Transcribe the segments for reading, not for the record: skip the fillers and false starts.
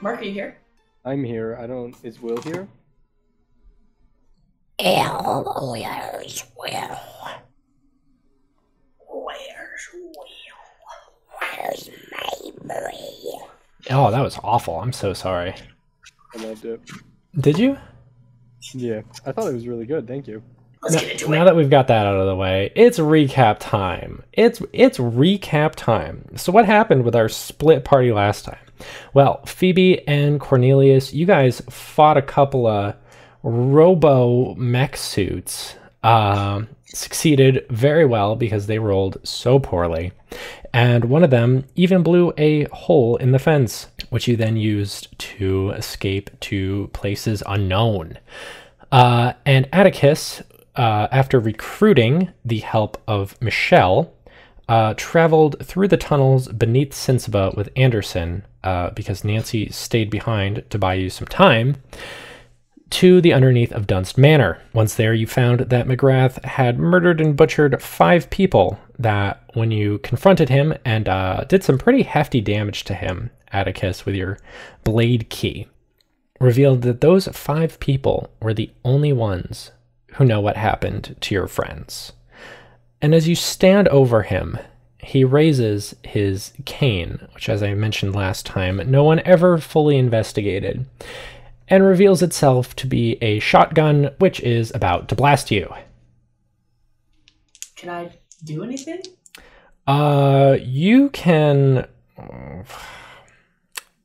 Mark, are you here? I'm here. I don't. Is Will here? Where's Will? Where's Will? Where's my boy? Oh, that was awful. I'm so sorry. I loved it. Did you? Yeah, I thought it was really good. Thank you. Let's get into Now it. that we've got that out of the way, it's recap time. It's recap time. So what happened with our split party last time? Well, Phoebe and Cornelius, you guys fought a couple of robo mech suits. Succeeded very well because they rolled so poorly. And one of them even blew a hole in the fence, which you then used to escape to places unknown. And Atticus, after recruiting the help of Michelle, traveled through the tunnels beneath Cinsiba with Anderson, because Nancy stayed behind to buy you some time, to the underneath of Dunst Manor. Once there, you found that McGrath had murdered and butchered 5 people that when you confronted him and did some pretty hefty damage to him, Atticus, with your blade key, revealed that those 5 people were the only ones who know what happened to your friends. And as you stand over him, he raises his cane, which, as I mentioned last time, no one ever fully investigated, and reveals itself to be a shotgun, which is about to blast you. Can I do anything? You can...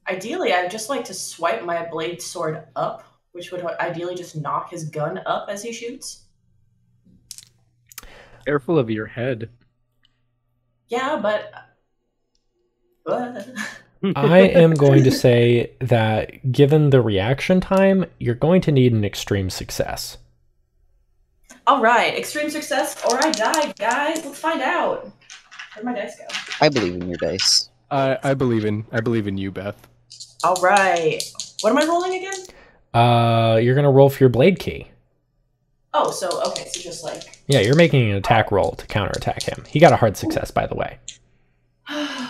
Ideally, I'd just like to swipe my blade sword up, which would ideally just knock his gun up as he shoots. Careful of your head. Yeah, but... I am going to say that given the reaction time, you're going to need an extreme success. Alright, extreme success or I die, guys. Let's find out. Where'd my dice go? I believe in your dice. I believe in you, Beth. Alright. What am I rolling again? You're going to roll for your blade key. Oh, so, okay, so just like... Yeah, you're making an attack roll to counterattack him. He got a hard success, by the way.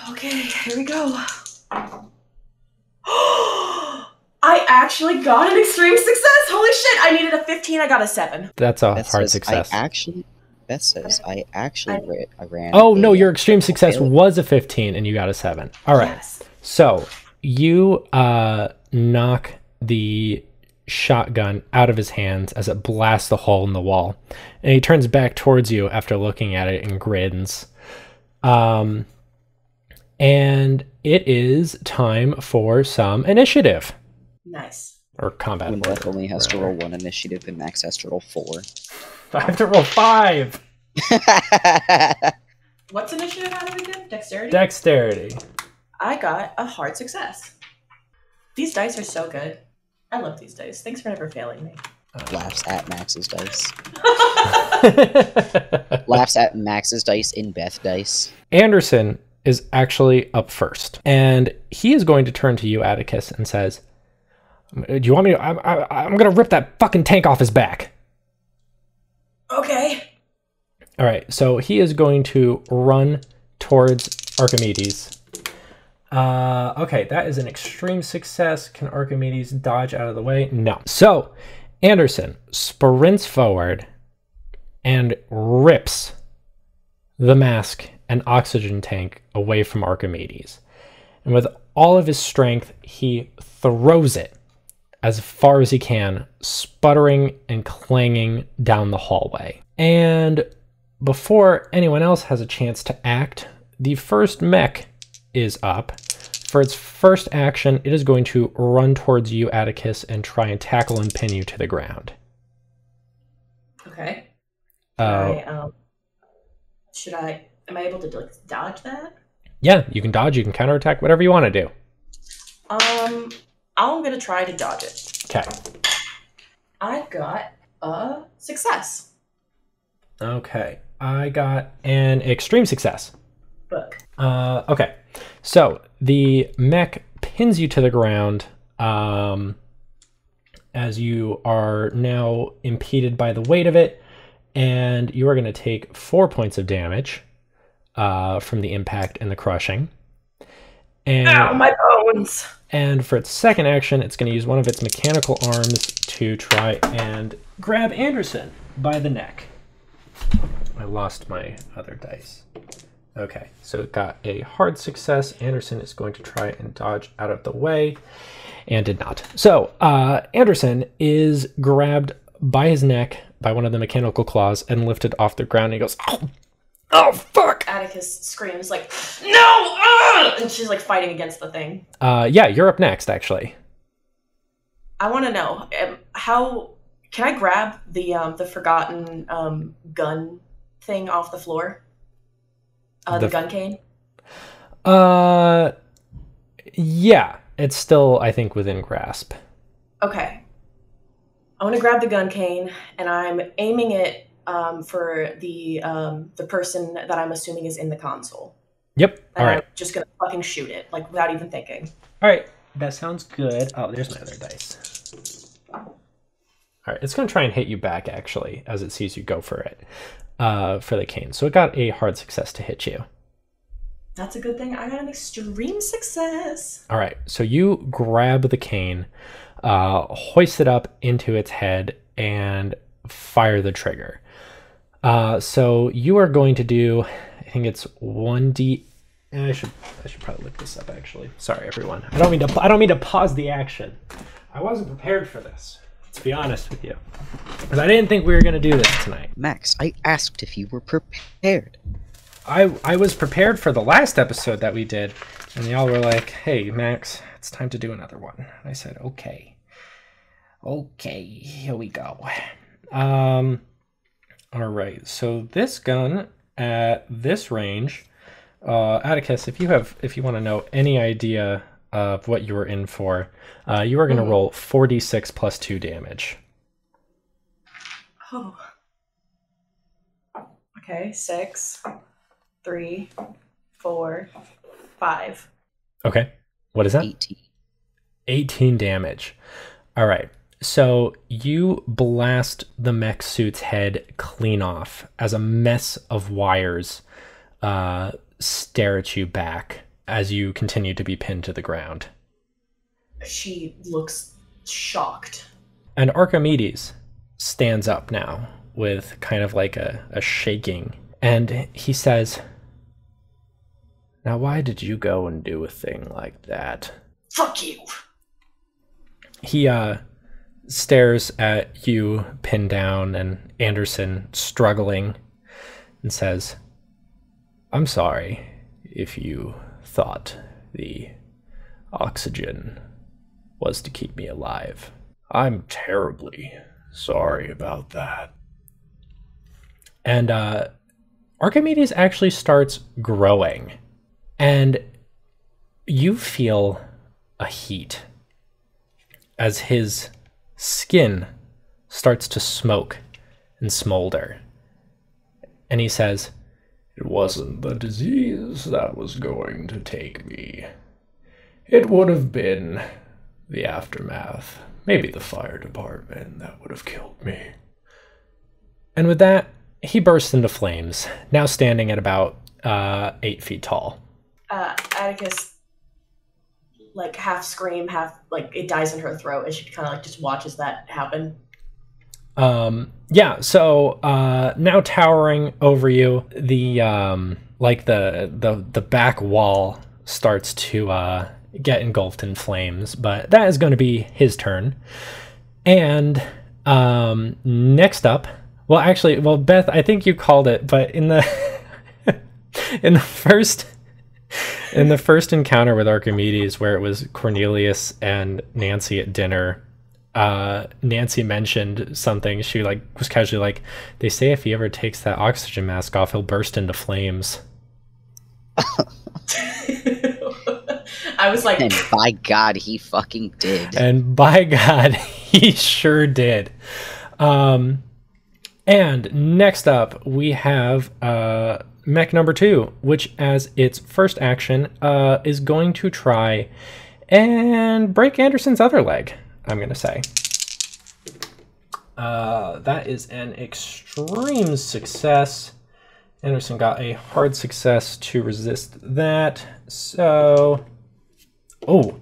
Okay, here we go. I actually got an extreme success! Holy shit! I needed a 15, I got a 7. That's a Beth hard says, success. Beth says, I ran. Oh, no, your extreme success was a 15 and you got a 7. All right. Yes. So you knock the shotgun out of his hands as it blasts the hole in the wall. And he turns back towards you after looking at it and grins. And it is time for some initiative. Nice. Or combat. When order, Beth only has to rather. roll 1 initiative and Max has to roll 4. I have to roll 5. What's initiative out of again? Dexterity? Dexterity. I got a hard success. These dice are so good. I love these dice. Thanks for never failing me. Laughs at Max's dice. Laughs at Max's dice in Beth dice. Anderson is actually up first, and he is going to turn to you, Atticus, and says, "Do you want me to? I'm going to rip that fucking tank off his back." Okay. All right, so he is going to run towards Archimedes. Okay, that is an extreme success. Can Archimedes dodge out of the way? No. So Anderson sprints forward and rips the mask and oxygen tank away from Archimedes. And with all of his strength, he throws it as far as he can, sputtering and clanging down the hallway. And before anyone else has a chance to act, the first mech is up. For its first action, it is going to run towards you, Atticus, and try and tackle and pin you to the ground. Okay. Am I able to like, dodge that? Yeah, you can dodge, you can counterattack, whatever you want to do. I'm gonna try to dodge it. Okay. I got a success. Okay. I got an extreme success. Book. Okay. So the mech pins you to the ground as you are now impeded by the weight of it, and you are going to take 4 points of damage from the impact and the crushing. And, Ow, my bones! and for its second action, it's going to use one of its mechanical arms to try and grab Anderson by the neck. I lost my other dice. Okay, so it got a hard success. Anderson is going to try and dodge out of the way, and did not. So Anderson is grabbed by his neck by one of the mechanical claws and lifted off the ground. And he goes, "Oh, oh, fuck!" Atticus screams like, "No!" Ah! And she's like fighting against the thing. Yeah, you're up next, actually. I want to know how can I grab the forgotten gun thing off the floor? The gun cane. Yeah, it's still, I think, within grasp. Okay. I want to grab the gun cane, and I'm aiming it for the person that I'm assuming is in the console. Yep. And All right. I'm just gonna fucking shoot it, like without even thinking. All right. That sounds good. Oh, there's my other dice. All right. It's going to try and hit you back, actually, as it sees you go for it, for the cane. So it got a hard success to hit you. That's a good thing. I got an extreme success. All right. So you grab the cane, hoist it up into its head, and fire the trigger. So you are going to do, I think it's 1d. I should probably look this up, actually. Sorry, everyone. I don't mean to pause the action. I wasn't prepared for this, to be honest with you, because I didn't think we were going to do this tonight. Max, I asked if you were prepared. I was prepared for the last episode that we did, and y'all were like, "Hey, Max, it's time to do another one." And I said, "Okay, here we go." All right. So this gun at this range, Atticus, if you want to know any idea of what you were in for, you are going to roll 4d6 plus 2 damage. Oh. Okay, 6, 3, 4, 5. Okay. What is that? 18. 18 damage. All right. So you blast the mech suit's head clean off as a mess of wires stare at you back as you continue to be pinned to the ground. She looks shocked. And Archimedes stands up now with kind of like a shaking. And he says, "Now, why did you go and do a thing like that?" Fuck you! He stares at you pinned down and Anderson struggling and says, "I'm sorry if you thought the oxygen was to keep me alive. I'm terribly sorry about that." And Archimedes actually starts growing, and you feel a heat as his skin starts to smoke and smolder. And he says, "It wasn't the disease that was going to take me. It would have been the aftermath, maybe the fire department that would have killed me." And with that, he bursts into flames, now standing at about 8 feet tall. Atticus, like, half scream, half, like, it dies in her throat, and she kind of, like, just watches that happen. Yeah, so now towering over you, the back wall starts to get engulfed in flames, but that is going to be his turn. And next up, Beth, I think you called it, but in the in the first encounter with Archimedes, where it was Cornelius and Nancy at dinner, Nancy mentioned something. She was casually like, "They say if he ever takes that oxygen mask off, he'll burst into flames." I was like, And by God, he fucking did. And by God, he sure did. And next up, we have mech number 2, which as its first action is going to try and break Anderson's other leg, I'm going to say. That is an extreme success. Anderson got a hard success to resist that. So Oh!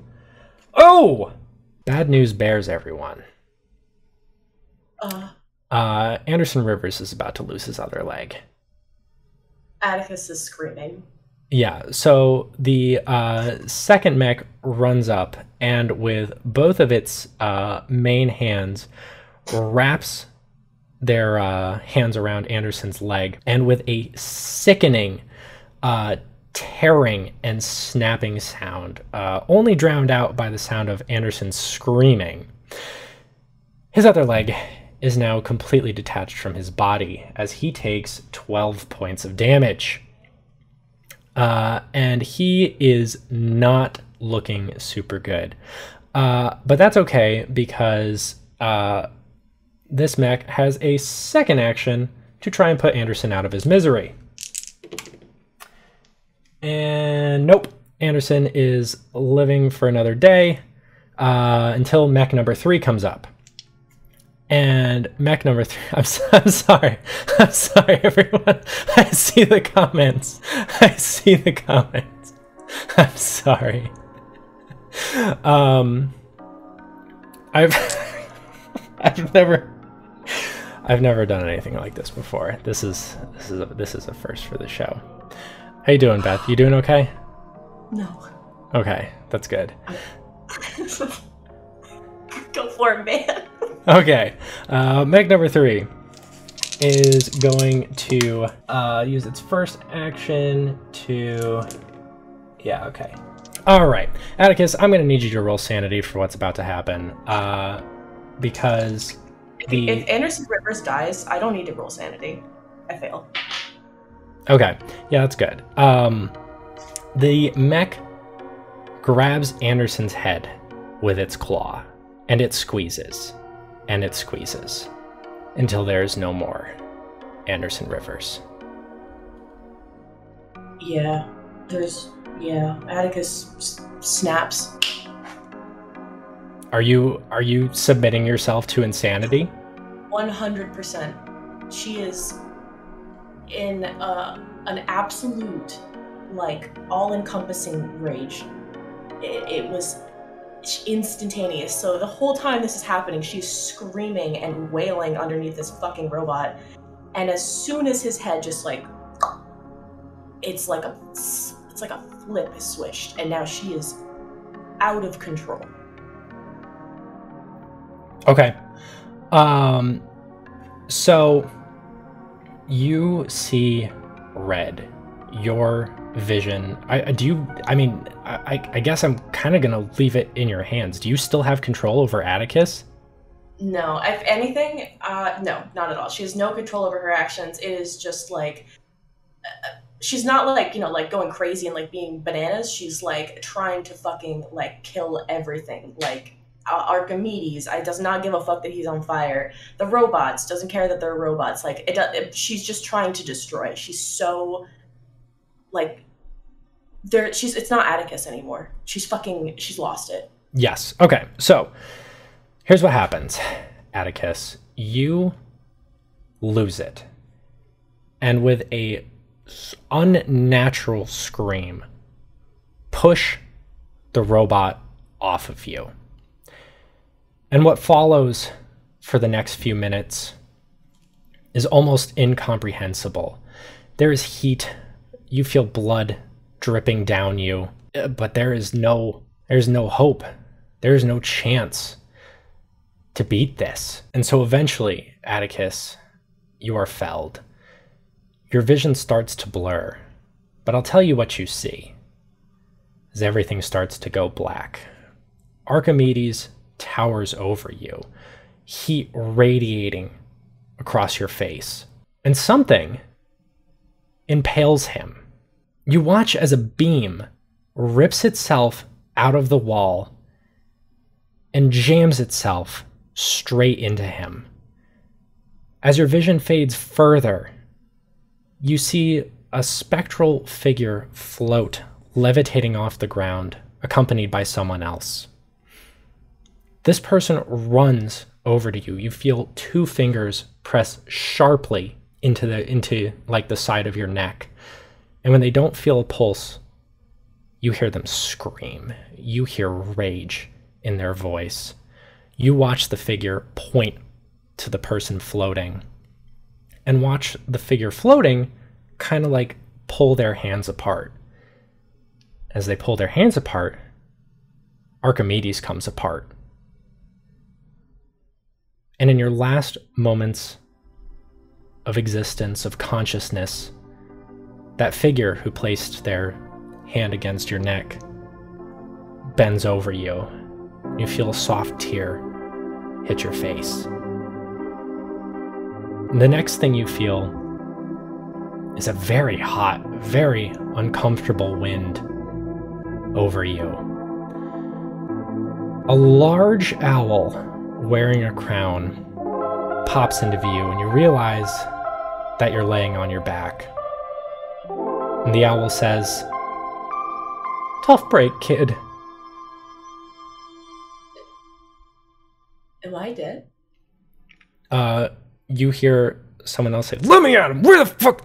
Oh! Bad news bears, everyone. Anderson Rivers is about to lose his other leg. Atticus is screaming. Yeah, so the second mech runs up and with both of its main hands wraps their hands around Anderson's leg, and with a sickening tearing and snapping sound, only drowned out by the sound of Anderson screaming, his other leg is now completely detached from his body as he takes 12 points of damage. And he is not looking super good. But that's okay because this mech has a second action to try and put Anderson out of his misery. And nope, Anderson is living for another day until mech number 3 comes up. And mech number 3, I'm sorry, everyone. I see the comments. I'm sorry. I've never done anything like this before. This is a first for the show. How you doing, Beth? You doing okay? No. Okay, that's good. Go for it, man. Okay, mech number 3 is going to use its first action to... Yeah, okay. All right, Atticus, I'm going to need you to roll sanity for what's about to happen, because If Anderson Rivers dies, I don't need to roll sanity. I fail. Okay, yeah, that's good. The mech grabs Anderson's head with its claw, and it squeezes. And it squeezes until there is no more Anderson Rivers. Yeah, Atticus snaps. Are you submitting yourself to insanity? 100%. She is in an absolute, like, all-encompassing rage. It was instantaneous. So the whole time this is happening, she's screaming and wailing underneath this fucking robot. And as soon as his head just like, it's like a flip is switched, and now she is out of control. Okay. So you see red. Your vision. I guess I'm kind of gonna leave it in your hands. Do you still have control over Atticus? No, if anything, no, not at all. She has no control over her actions. It is just like, she's not like, like going crazy and like being bananas. She's like trying to fucking like kill everything. Like Archimedes, does not give a fuck that he's on fire. The robots, doesn't care that they're robots. Like she's just trying to destroy. She's so like, it's not Atticus anymore. She's lost it. Yes. Okay. So here's what happens, Atticus. You lose it. And with a unnatural scream, push the robot off of you. And what follows for the next few minutes is almost incomprehensible. There is heat. You feel blood dripping down you, but there's no hope. There's no chance to beat this. And so eventually, Atticus, you are felled. Your vision starts to blur, but I'll tell you what you see as everything starts to go black. Archimedes towers over you, heat radiating across your face, and something impales him. You watch as a beam rips itself out of the wall and jams itself straight into him. As your vision fades further, you see a spectral figure float, levitating off the ground, accompanied by someone else. This person runs over to you. You feel 2 fingers press sharply into like the side of your neck. And when they don't feel a pulse, You hear them scream. You hear rage in their voice. You watch the figure point to the person floating, and watch the figure floating kind of like pull their hands apart. As they pull their hands apart, Archimedes comes apart. And in your last moments of existence, of consciousness, that figure who placed their hand against your neck bends over you. You feel a soft tear hit your face. The next thing you feel is a very hot, very uncomfortable wind over you. A large owl wearing a crown pops into view, and you realize that you're laying on your back. And the owl says, "Tough break, kid." Am I dead? You hear someone else say, "Let me at him! Where the fuck?"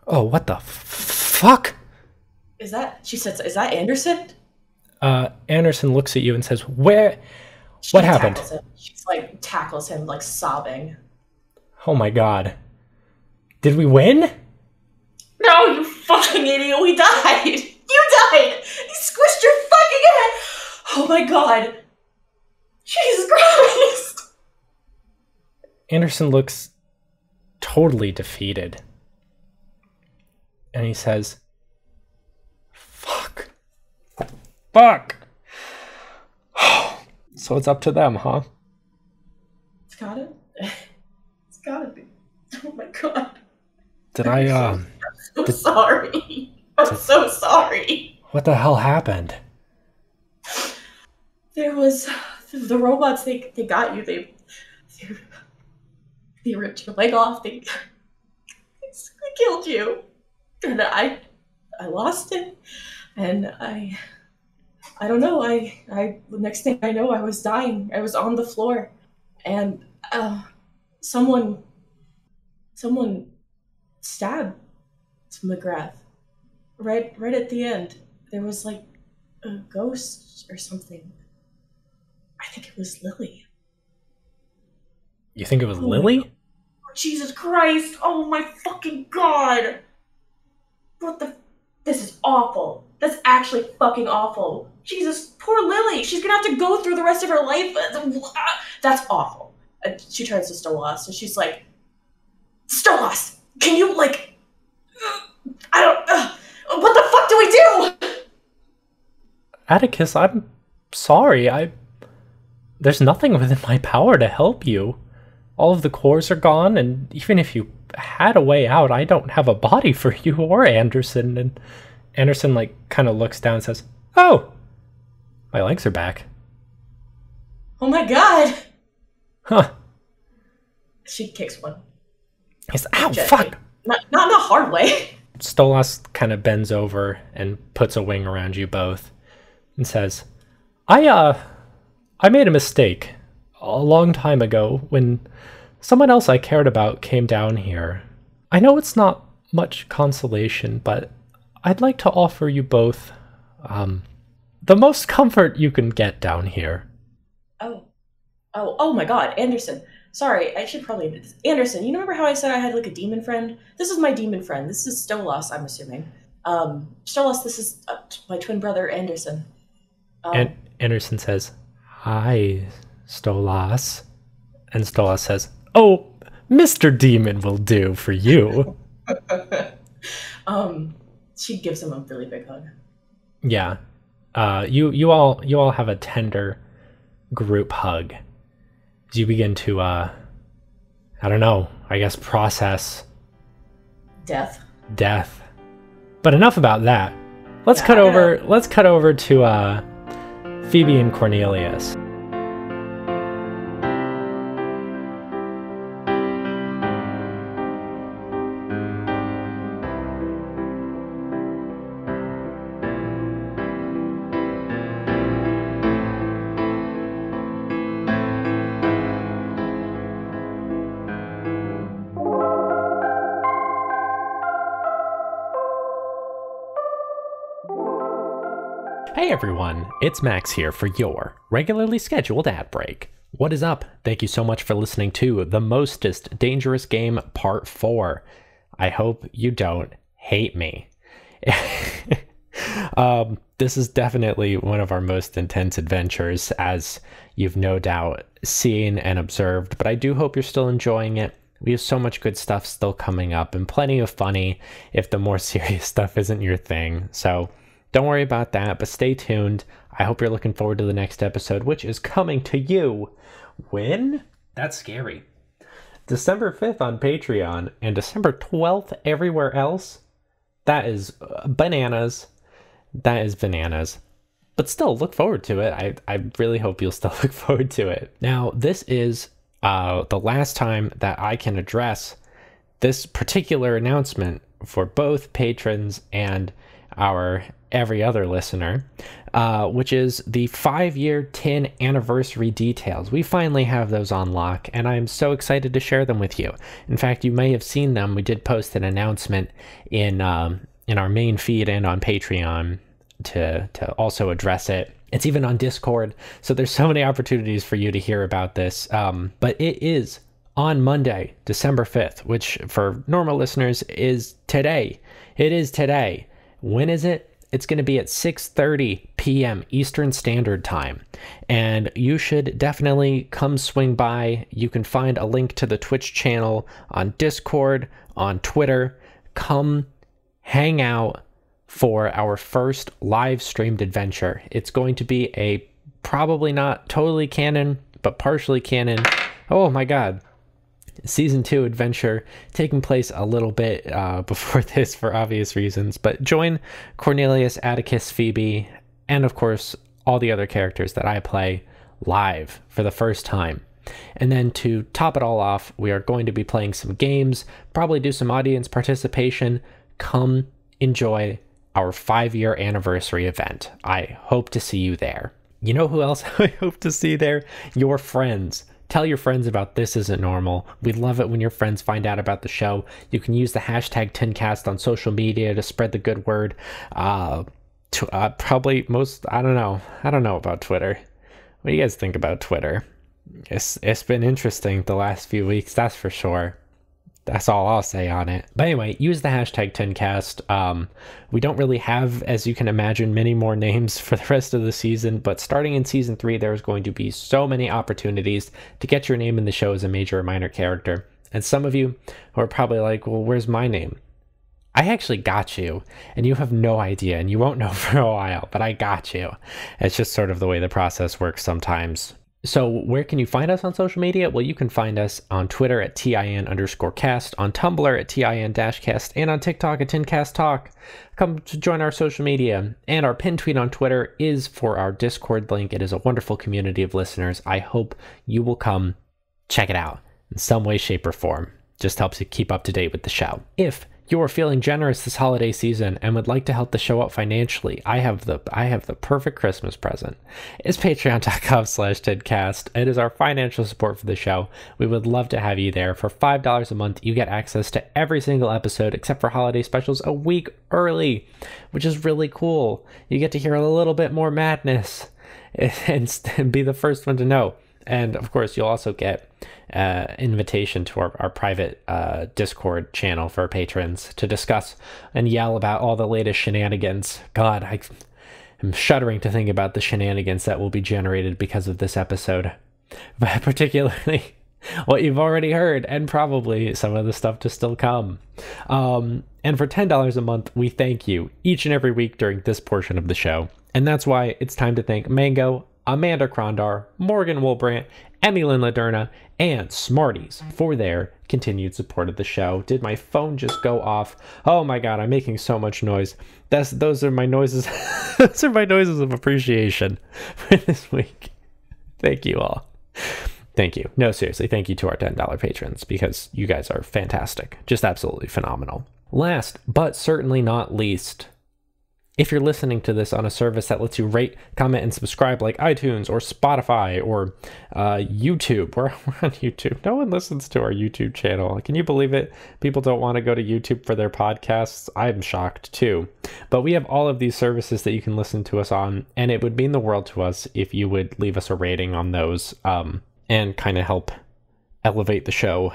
Oh, what the fuck? Is that Anderson? Anderson looks at you and says, What happened? She's like tackles him, like sobbing. Oh my god. Did we win? No, you fucking idiot, we died! You died! You squished your fucking head! Oh my god. Jesus Christ! Anderson looks totally defeated. And he says, Fuck. So it's up to them, huh? It's gotta be. Oh my god. Did I, I'm so sorry. I'm so sorry. What the hell happened? There was the robots. They got you. They ripped your leg off. They killed you, and I lost it. And I don't know. The next thing I know, I was dying. I was on the floor, and someone stabbed McGrath right at the end. There was like a ghost or something. I think it was Lily. You think it was Lily? Jesus Christ! Oh my fucking god! What the? This is awful. That's actually fucking awful. Jesus, poor Lily. She's gonna have to go through the rest of her life. That's awful. And she turns to Stolas and she's like, Stolas, can you like? I don't. What the fuck do we do? Atticus, I'm sorry. There's nothing within my power to help you. All of the cores are gone, and even if you had a way out, I don't have a body for you or Anderson. And Anderson, like, kind of looks down and says, "Oh, my legs are back." Oh my god. Huh. She kicks one. He's, ow, Gently. fuck. Not in a hard way. Stolas kind of bends over and puts a wing around you both and says, I made a mistake a long time ago when someone else I cared about came down here. I know it's not much consolation, but I'd like to offer you both the most comfort you can get down here. Oh my god, Anderson. Sorry, I should probably admit this. Anderson, you remember how I said I had like a demon friend? This is my demon friend. This is Stolas, I'm assuming. Stolas, this is my twin brother, Anderson. And Anderson says, "Hi, Stolas." And Stolas says, "Oh, Mr. Demon will do for you." She gives him a really big hug. Yeah. You all have a tender group hug. As you begin to, I don't know, I guess process Death. But enough about that. Let's cut over to Phoebe and Cornelius. Hey everyone, it's Max here for your regularly scheduled ad break. What is up? Thank you so much for listening to The Mostest Dangerous Game Part 4. I hope you don't hate me. This is definitely one of our most intense adventures, as you've no doubt seen and observed, but I do hope you're still enjoying it. We have so much good stuff still coming up, and plenty of funny if the more serious stuff isn't your thing. So don't worry about that, but stay tuned. I hope you're looking forward to the next episode, which is coming to you when? That's scary. December 5th on Patreon and December 12th everywhere else. That is bananas. That is bananas. But still, look forward to it. I really hope you'll still look forward to it. Now, this is the last time that I can address this particular announcement for both patrons and our every other listener, which is the 5-year tin anniversary details. We finally have those on lock, and I'm so excited to share them with you. In fact, you may have seen them. We did post an announcement in our main feed and on Patreon to also address it. It's even on Discord, so there's so many opportunities for you to hear about this. But it is on Monday, December 5th, which for normal listeners is today. It is today. When is it? It's going to be at 6:30 p.m. Eastern Standard Time, and you should definitely come swing by. You can find a link to the Twitch channel on Discord, on Twitter. Come hang out for our first live streamed adventure. It's going to be a probably not totally canon, but partially canon. Oh my god. Season 2 adventure taking place a little bit before this for obvious reasons, but join Cornelius, Atticus, Phoebe, and of course all the other characters that I play live for the first time. And then to top it all off, we are going to be playing some games, probably do some audience participation. Come enjoy our 5-year anniversary event. I hope to see you there. You know who else I hope to see there? Your friends. Tell your friends about This Isn't Normal. We love it when your friends find out about the show. You can use the hashtag TinCast on social media to spread the good word. Probably most, I don't know about Twitter. What do you guys think about Twitter? It's been interesting the last few weeks, that's for sure. That's all I'll say on it. But anyway, use the hashtag TinCast. We don't really have, as you can imagine, many more names for the rest of the season, but starting in season 3, there's going to be so many opportunities to get your name in the show as a major or minor character. And some of you who are probably like, well, where's my name? I actually got you, and you have no idea, and you won't know for a while, but I got you. It's just sort of the way the process works sometimes. So where can you find us on social media? Well, you can find us on Twitter at TIN_cast, on Tumblr at TIN-cast, and on TikTok at TinCastTalk. Come to join our social media. And our pinned tweet on Twitter is for our Discord link. It is a wonderful community of listeners. I hope you will come check it out in some way, shape, or form. Just helps you keep up to date with the show. If you're feeling generous this holiday season and would like to help the show out financially, I have the perfect Christmas present. It's patreon.com/tidcast. It is our financial support for the show. We would love to have you there. For $5 a month, you get access to every single episode except for holiday specials a week early, which is really cool. You get to hear a little bit more madness and be the first one to know. And of course, you'll also get invitation to our private Discord channel for patrons to discuss and yell about all the latest shenanigans. God, I'm shuddering to think about the shenanigans that will be generated because of this episode. But particularly what you've already heard, and probably some of the stuff to still come. And for $10 a month, we thank you each and every week during this portion of the show. And that's why it's time to thank Mango, Amanda Krondar, Morgan Wolbrandt, Emily Laderna, and Smarties for their continued support of the show. Did my phone just go off? Oh my god, I'm making so much noise. Those are my noises. Those are my noises of appreciation for this week. Thank you all. Thank you. No, seriously, thank you to our $10 patrons, because you guys are fantastic. Just absolutely phenomenal. Last, but certainly not least, if you're listening to this on a service that lets you rate, comment, and subscribe like iTunes or Spotify or YouTube. We're on YouTube. No one listens to our YouTube channel. Can you believe it? People don't want to go to YouTube for their podcasts. I'm shocked too. But we have all of these services that you can listen to us on, and it would mean the world to us if you would leave us a rating on those and kind of help elevate the show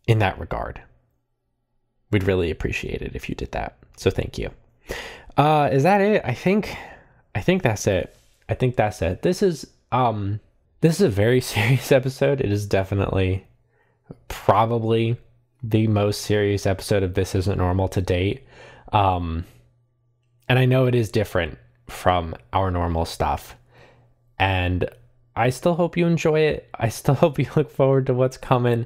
in that regard. We'd really appreciate it if you did that. So thank you. Is that it? I think that's it. I think that's it. This is a very serious episode. It is definitely probably the most serious episode of This Isn't Normal to date. And I know it is different from our normal stuff. And I still hope you enjoy it. I still hope you look forward to what's coming.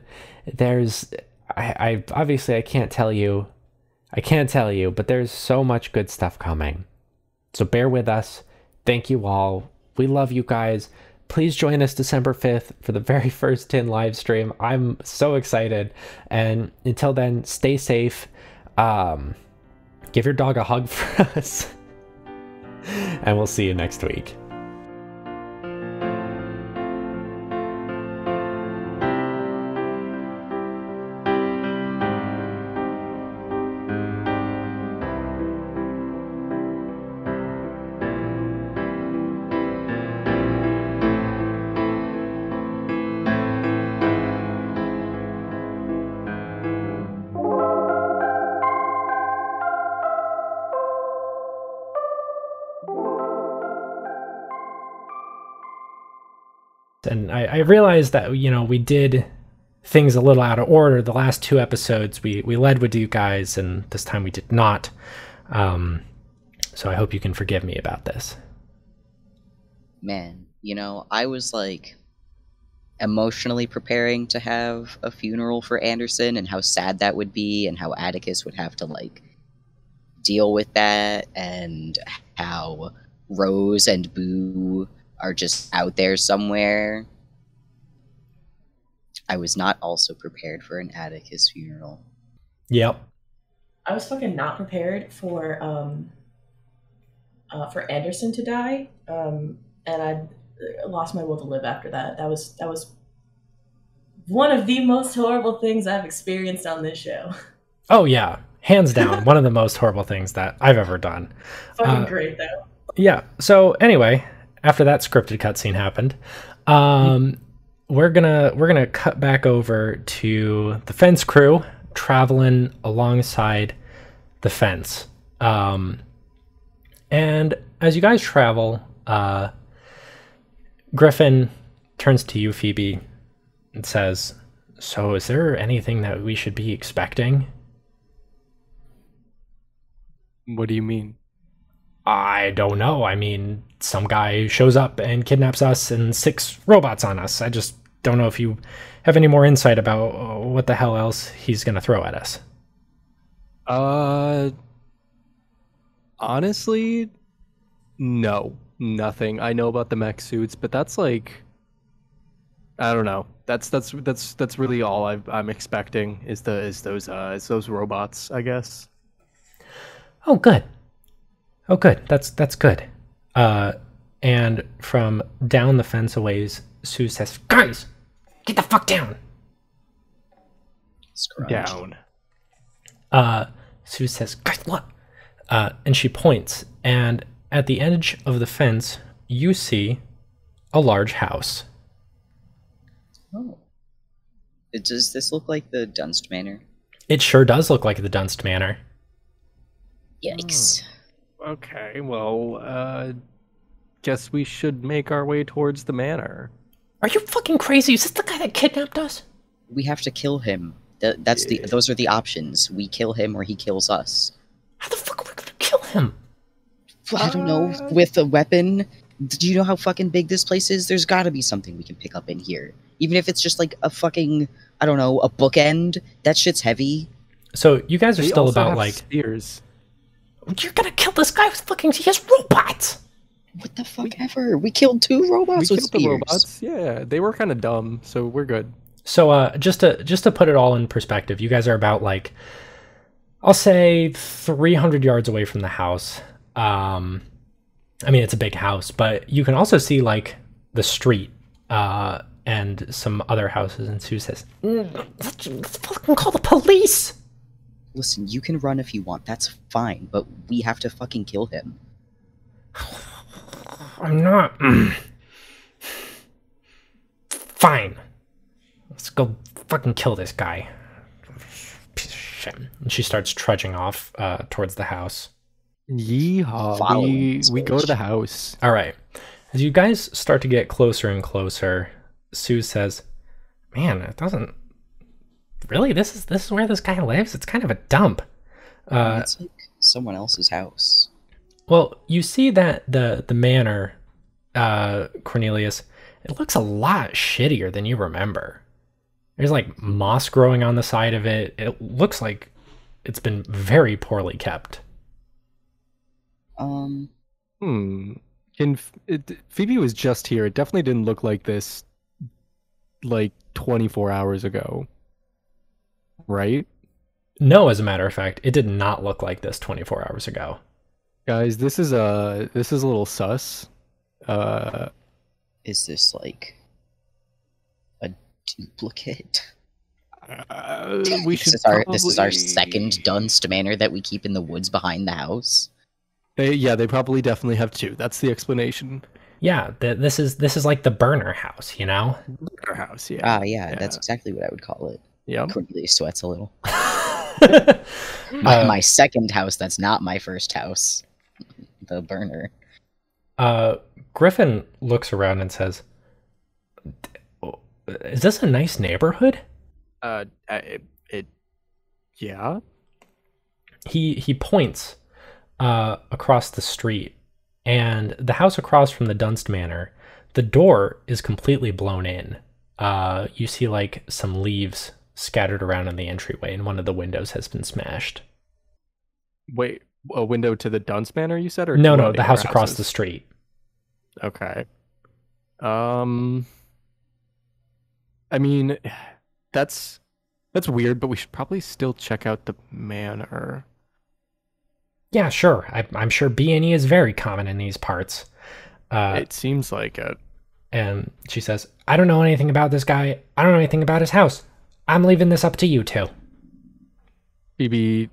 I obviously I can't tell you, but there's so much good stuff coming. So bear with us. Thank you all. We love you guys. Please join us December 5th for the very first Tin live stream. I'm so excited. And until then, stay safe. Give your dog a hug for us. And we'll see you next week. And I realized that, you know, we did things a little out of order. The last two episodes, we led with you guys, and this time we did not. So I hope you can forgive me about this. Man, you know, I was like emotionally preparing to have a funeral for Anderson and how sad that would be and how Atticus would have to like deal with that and how Rose and Boo are just out there somewhere. I was not also prepared for an Atticus funeral. Yep. I was fucking not prepared for Anderson to die, and I lost my will to live after that. That was one of the most horrible things I've experienced on this show. Oh yeah, hands down, one of the most horrible things that I've ever done. Fucking great though. Yeah. So anyway, after that scripted cutscene happened, we're gonna cut back over to the fence crew traveling alongside the fence. And as you guys travel, Griffin turns to you, Phoebe, and says, "So is there anything that we should be expecting?" What do you mean? I don't know. I mean, some guy shows up and kidnaps us and 6 robots on us. I just don't know if you have any more insight about what the hell else he's going to throw at us. Honestly, no, nothing. I know about the mech suits, but that's like, I don't know. That's really all I'm expecting is those robots, I guess. Oh, good. Oh, good. That's good. And from down the fence a ways, Sue says, "Guys, get the fuck down." Scrunch. Down. Sue says, "Guys, look." And she points, and at the edge of the fence, you see a large house. Oh. Does this look like the Dunst Manor? It sure does look like the Dunst Manor. Yikes. Okay, well, guess we should make our way towards the manor. Are you fucking crazy? Is this the guy that kidnapped us? We have to kill him. Those are the options. We kill him or he kills us. How the fuck are we gonna kill him? I don't know. With a weapon? Do you know how fucking big this place is? There's gotta be something we can pick up in here. Even if it's just like a fucking, I don't know, a bookend. That shit's heavy. So you guys are We still also about have like... spears. You're gonna kill this guy with fucking... He has robots! What the fuck ever? We killed 2 robots We with killed the spears. robots. Yeah, they were kind of dumb, so we're good. So just to put it all in perspective, you guys are about like I'll say 300 yards away from the house. I mean, it's a big house, but you can also see like the street and some other houses. And Sue says, "Let's fucking call the police." Listen, you can run if you want. That's fine, but we have to fucking kill him. I'm not. Fine. Let's go fucking kill this guy. Piece of shit. And she starts trudging off towards the house. Yeehaw. We go to the house. All right. As you guys start to get closer and closer, Sue says, "Man, it doesn't really. This is where this guy lives. It's kind of a dump." It's like someone else's house. Well, you see that the manor, Cornelius, it looks a lot shittier than you remember. There's like moss growing on the side of it. It looks like it's been very poorly kept. Phoebe was just here. It definitely didn't look like this like 24 hours ago. Right? No, as a matter of fact, it did not look like this 24 hours ago. Guys, this is a little sus. Is this like a duplicate? We should This is our second Dunst Manor that we keep in the woods behind the house. They probably definitely have two. That's the explanation. Yeah, this is like the burner house, you know? Burner house, yeah. Yeah, that's exactly what I would call it. Yep. Cornelius sweats a little. My second house, that's not my first house. The burner. Griffin looks around and says, "Is this a nice neighborhood?" Yeah. He points across the street, and the house across from the Dunst Manor, the door is completely blown in. You see like some leaves scattered around in the entryway, and one of the windows has been smashed. Wait, a window to the Dunst Manor, you said, or No, the house across the street. Okay. I mean, that's weird, but we should probably still check out the manor. Yeah, sure. I'm sure B&E is very common in these parts. It seems like it. And she says, "I don't know anything about this guy. I don't know anything about his house. I'm leaving this up to you two." Phoebe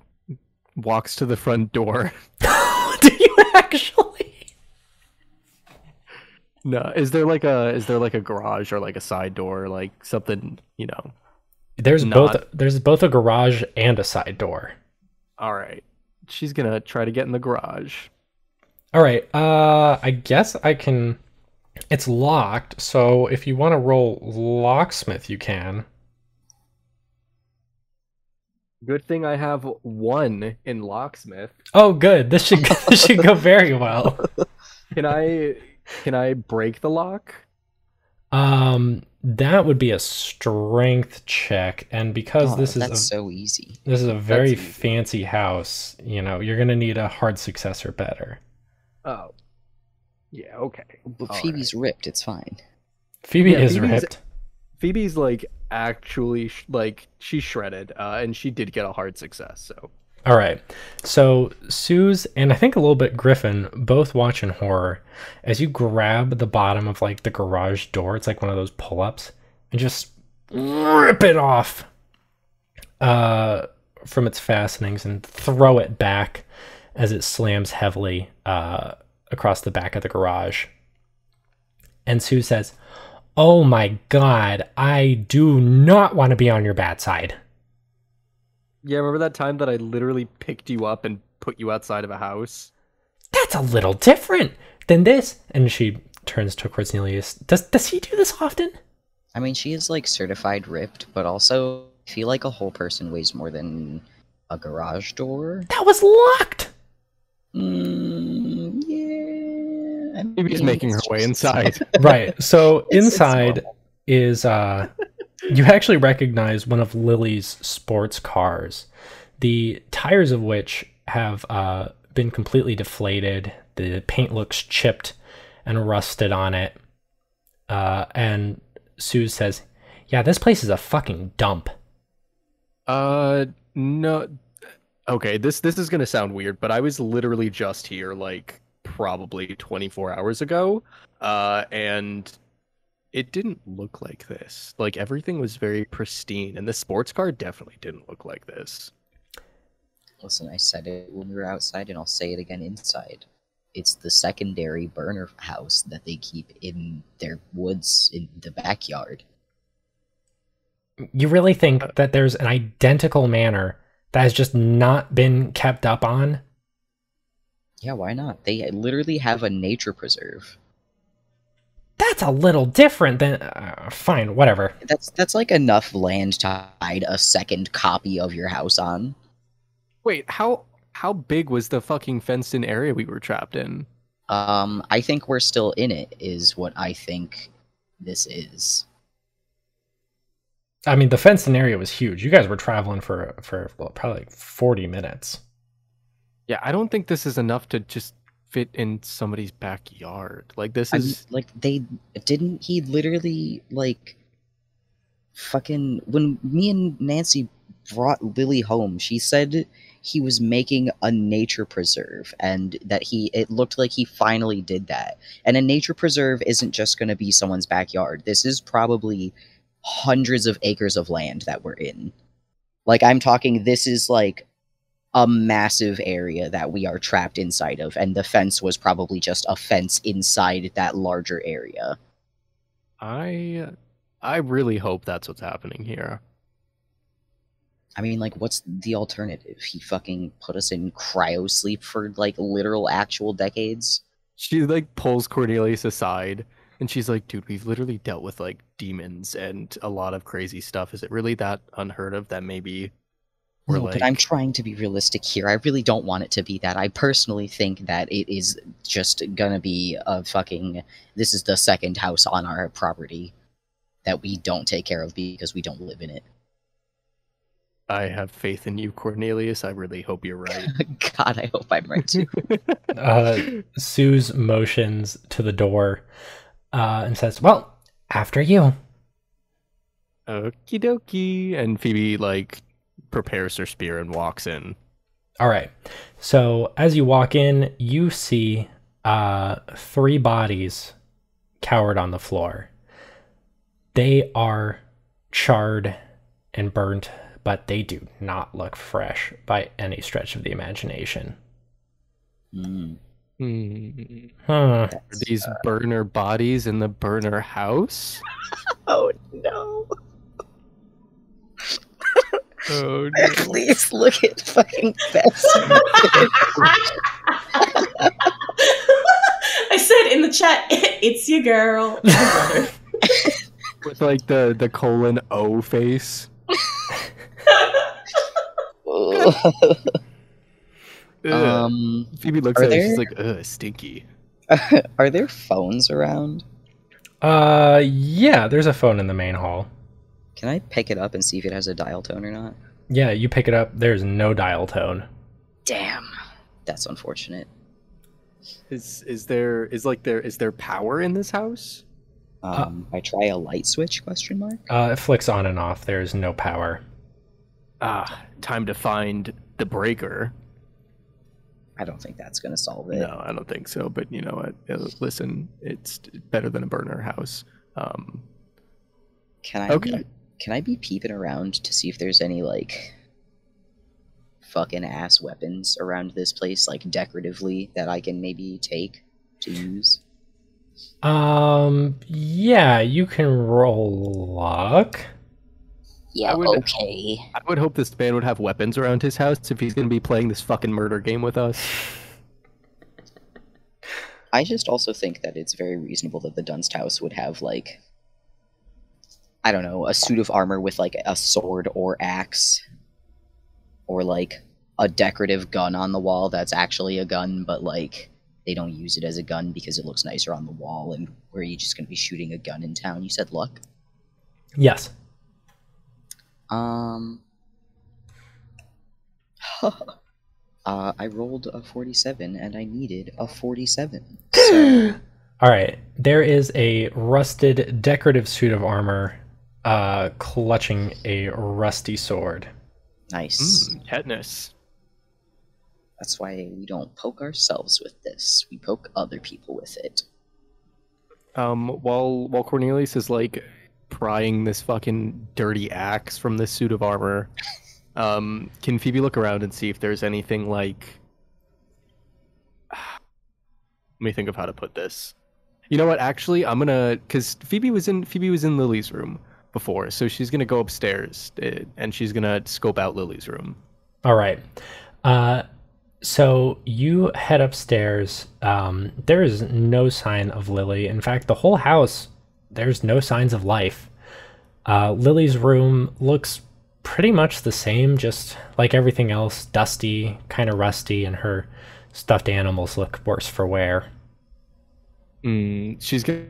walks to the front door. Do you actually? No, is there like a garage or like a side door, like something, you know? There's both a garage and a side door. All right. She's going to try to get in the garage. All right. I guess I can. It's locked, so if you want to roll locksmith, you can. Good thing I have 1 in locksmith. Oh, good. This should go very well. Can I break the lock? That would be a strength check, and because that's so easy. This is a very fancy house. You know, you're gonna need a hard success or better. Oh, yeah, okay. But Phoebe's ripped. It's fine. Phoebe is ripped. Phoebe's like actually like she's shredded, and she did get a hard success. So all right, so Suze and I think a little bit Griffin both watch in horror as you grab the bottom of like the garage door. It's like one of those pull-ups, and just rip it off from its fastenings and throw it back as it slams heavily across the back of the garage. And Sue says, "Oh my God, I do not want to be on your bad side." yeah, remember that time that I literally picked you up and put you outside of a house? That's a little different than this. And she turns to Cornelius. Does he do this often? I mean, she is like certified ripped, but also I feel like a whole person weighs more than a garage door. That was locked. Yeah. Maybe he's making her way inside. Right. So inside is you actually recognize one of Lily's sports cars, the tires of which have been completely deflated. The paint looks chipped and rusted on it. And Sue says, "Yeah, this place is a fucking dump." No. Okay, this is gonna sound weird, but I was literally just here like probably 24 hours ago, and it didn't look like this. Like everything was very pristine, and the sports car definitely didn't look like this. Listen, I said it when we were outside, and I'll say it again inside. It's the secondary burner house that they keep in their woods in the backyard. You really think that there's an identical manor that has just not been kept up on? Yeah, why not? They literally have a nature preserve. That's a little different than... fine, whatever. That's like enough land to hide a second copy of your house on. Wait, how big was the fucking fenced-in area we were trapped in? I think we're still in it, is what I think this is. I mean, the fenced-in area was huge. You guys were traveling for well, probably like 40 minutes. Yeah, I don't think this is enough to just fit in somebody's backyard. Like this is Like, he literally, like, fucking, when me and Nancy brought Lily home, she said he was making a nature preserve, and that it looked like he finally did that. And a nature preserve isn't just going to be someone's backyard. This is probably hundreds of acres of land that we're in. Like, I'm talking, this is like a massive area that we are trapped inside of, and the fence was probably just a fence inside that larger area. I really hope that's what's happening here. I mean, like, what's the alternative? He fucking put us in cryo sleep for, like, literal actual decades? She like pulls Cornelius aside and she's like, dude, we've literally dealt with like demons and a lot of crazy stuff. Is it really that unheard of that maybe we're No, like... but I'm trying to be realistic here. I really don't want it to be that. I personally think that it is just gonna be a fucking... This is the second house on our property that we don't take care of because we don't live in it. I have faith in you, Cornelius. I really hope you're right. God, I hope I'm right too. Suze motions to the door and says, well, after you. Okie dokie. And Phoebe like prepares her spear and walks in. All right. So as you walk in, you see 3 bodies cowered on the floor. They are charred and burnt, but they do not look fresh by any stretch of the imagination. Are these burner bodies in the burner house? Oh no. Oh no. Please look at fucking Betsy. I said in the chat, it's your girl. My brother. With like the colon O face. Phoebe looks at it, she's like, ugh, stinky. Are there phones around? Yeah, there's a phone in the main hall. Can I pick it up and see if it has a dial tone or not? Yeah, you pick it up. There's no dial tone. Damn. That's unfortunate. Is there power in this house? I try a light switch, question mark? It flicks on and off. There's no power. Time to find the breaker. I don't think that's going to solve it. No, I don't think so. But you know what? Listen, it's better than a burner house. Can I be peeping around to see if there's any, like, fucking ass weapons around this place, like, decoratively, that I can maybe take to use? Yeah, you can roll luck. Yeah, okay. I would hope this man would have weapons around his house if he's going to be playing this fucking murder game with us. I just also think that it's very reasonable that the Dunst house would have, like, I don't know, a suit of armor with, like, a sword or axe. Or, like, a decorative gun on the wall that's actually a gun, but, like, they don't use it as a gun because it looks nicer on the wall, and where are you just going to be shooting a gun in town? You said luck? Yes. I rolled a 47, and I needed a 47. So... Alright, there is a rusted decorative suit of armor clutching a rusty sword. Nice. Tetanus. That's why we don't poke ourselves with this. We poke other people with it. While Cornelius is like prying this fucking dirty axe from this suit of armor, can Phoebe look around and see if there's anything like? Let me think of how to put this. You know what? Actually, I'm gonna, because Phoebe was in Lily's room before, so she's gonna go upstairs and she's gonna scope out Lily's room. All right. So you head upstairs. There is no sign of Lily. In fact, the whole house, there's no signs of life. Lily's room looks pretty much the same, just like everything else, dusty, kind of rusty, and her stuffed animals look worse for wear. She's gonna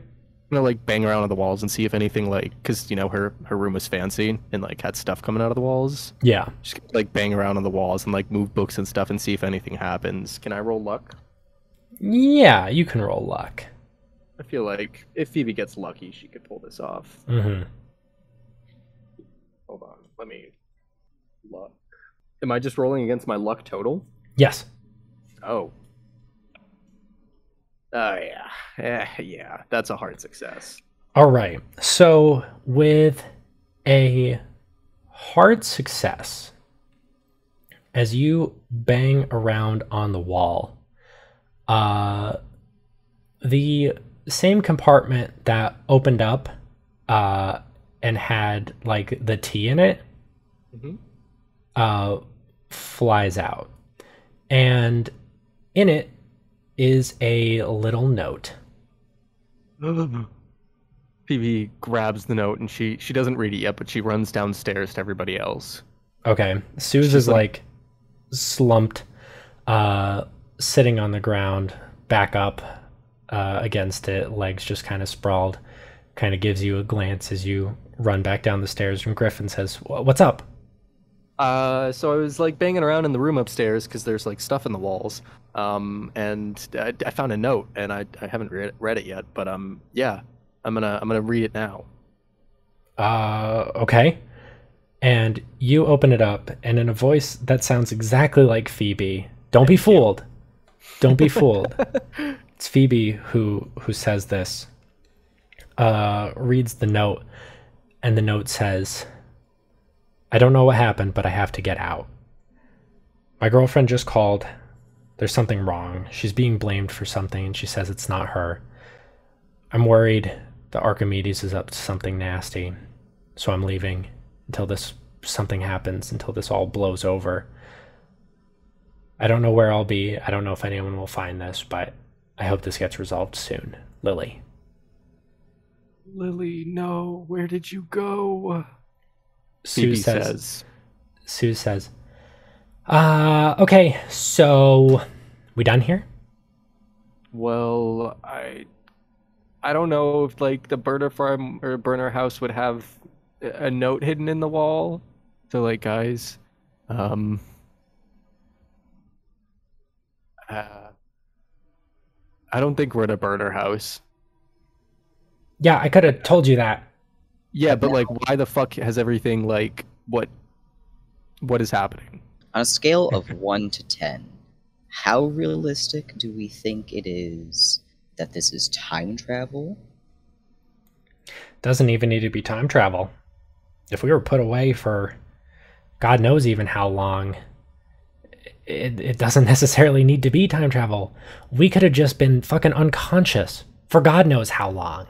like bang around on the walls and see if anything like, because you know her room was fancy and like had stuff coming out of the walls. Yeah. She's gonna like bang around on the walls and like move books and stuff and see if anything happens. Can I roll luck? Yeah, you can roll luck. I feel like if Phoebe gets lucky, she could pull this off. Mm-hmm. Hold on, let me luck. Am I just rolling against my luck total? Yes. Oh. Oh yeah. Yeah, that's a hard success. All right. So with a hard success, as you bang around on the wall, the same compartment that opened up and had like the tea in it flies out, and in it is a little note. Phoebe grabs the note and she doesn't read it yet, but she runs downstairs to everybody else. Okay. Suze is like slumped, sitting on the ground, back up against it, legs just kind of sprawled, kind of gives you a glance as you run back down the stairs, and Griffin says, "What's up?" So I was like banging around in the room upstairs because there's like stuff in the walls. And I found a note, and I haven't read it yet, but yeah, I'm gonna read it now. Okay. And you open it up, and in a voice that sounds exactly like Phoebe. Don't be fooled. Don't be fooled. It's Phoebe who says this. Reads the note, and the note says, "I don't know what happened, but I have to get out. My girlfriend just called. There's something wrong. She's being blamed for something, and she says it's not her. I'm worried that Archimedes is up to something nasty, so I'm leaving until something happens, until this all blows over. I don't know where I'll be. I don't know if anyone will find this, but I hope this gets resolved soon. Lily." Lily, no. Where did you go? Sue says, okay, so we done here? Well, I don't know if like the burner farm or burner house would have a note hidden in the wall. So like, guys, I don't think we're at a burner house. Yeah, I could have told you that. Yeah, but like, why the fuck has everything like what is happening? On a scale of 1 to 10, how realistic do we think it is that this is time travel? Doesn't even need to be time travel. If we were put away for God knows even how long, it doesn't necessarily need to be time travel. We could have just been fucking unconscious for God knows how long.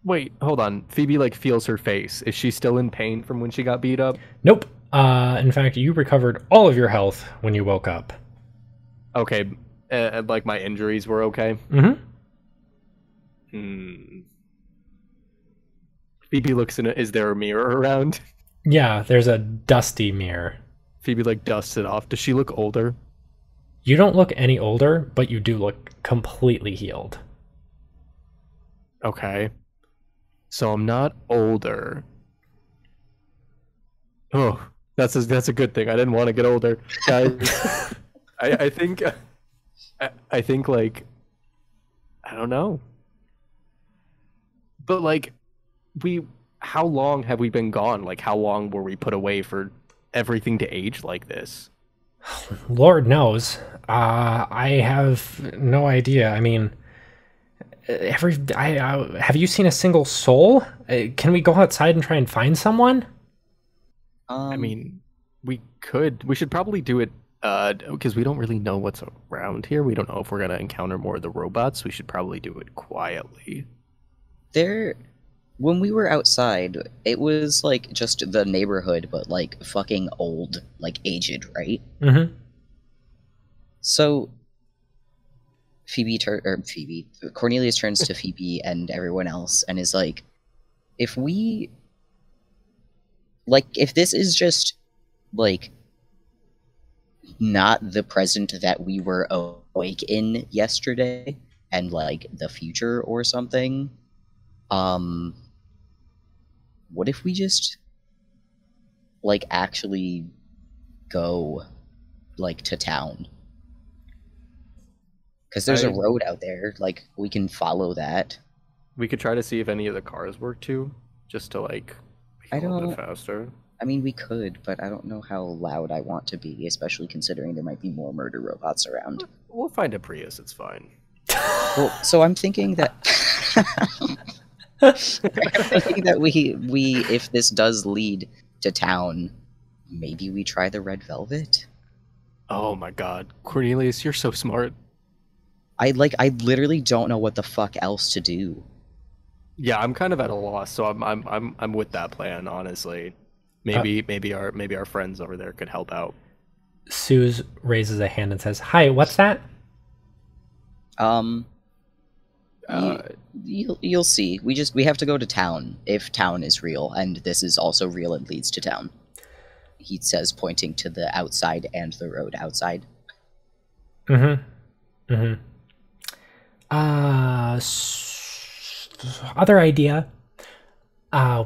Wait, hold on. Phoebe like feels her face. Is she still in pain from when she got beat up? Nope. In fact, you recovered all of your health when you woke up. Okay. Like my injuries were okay? Phoebe looks in it. Is there a mirror around? Yeah, there's a dusty mirror. Phoebe like dusts it off. Does she look older? You don't look any older, but you do look completely healed. Okay. So I'm not older. Oh, that's a good thing. I didn't want to get older, guys. I think like I don't know. But like how long have we been gone? Like how long were we put away for everything to age like this? Lord knows. I have no idea. I mean, have you seen a single soul? Can we go outside and try and find someone? I mean, we could. We should probably do it because we don't really know what's around here. We don't know if we're gonna encounter more of the robots. We should probably do it quietly. When we were outside, it was like just the neighborhood, but like fucking old, like aged, right? Mm-hmm. So Cornelius turns to Phoebe and everyone else and is like, if this is just like not the present that we were awake in yesterday and like the future or something, what if we just like actually go like to town? Because there's a road out there, like we can follow that. We could try to see if any of the cars work too, just to like make it a little bit faster. I mean, we could, but I don't know how loud I want to be, especially considering there might be more murder robots around. We'll find a Prius. It's fine. Well, so I'm thinking that we if this does lead to town, maybe we try the Red Velvet. Oh my God, Cornelius, you're so smart. I literally don't know what the fuck else to do. Yeah, I'm kind of at a loss, so I'm with that plan, honestly. Maybe our friends over there could help out. Suze raises a hand and says, "Hi, what's that?" You'll see. We have to go to town if town is real, and this is also real and leads to town. He says, pointing to the outside and the road outside. Mm-hmm. Mm-hmm. Other idea.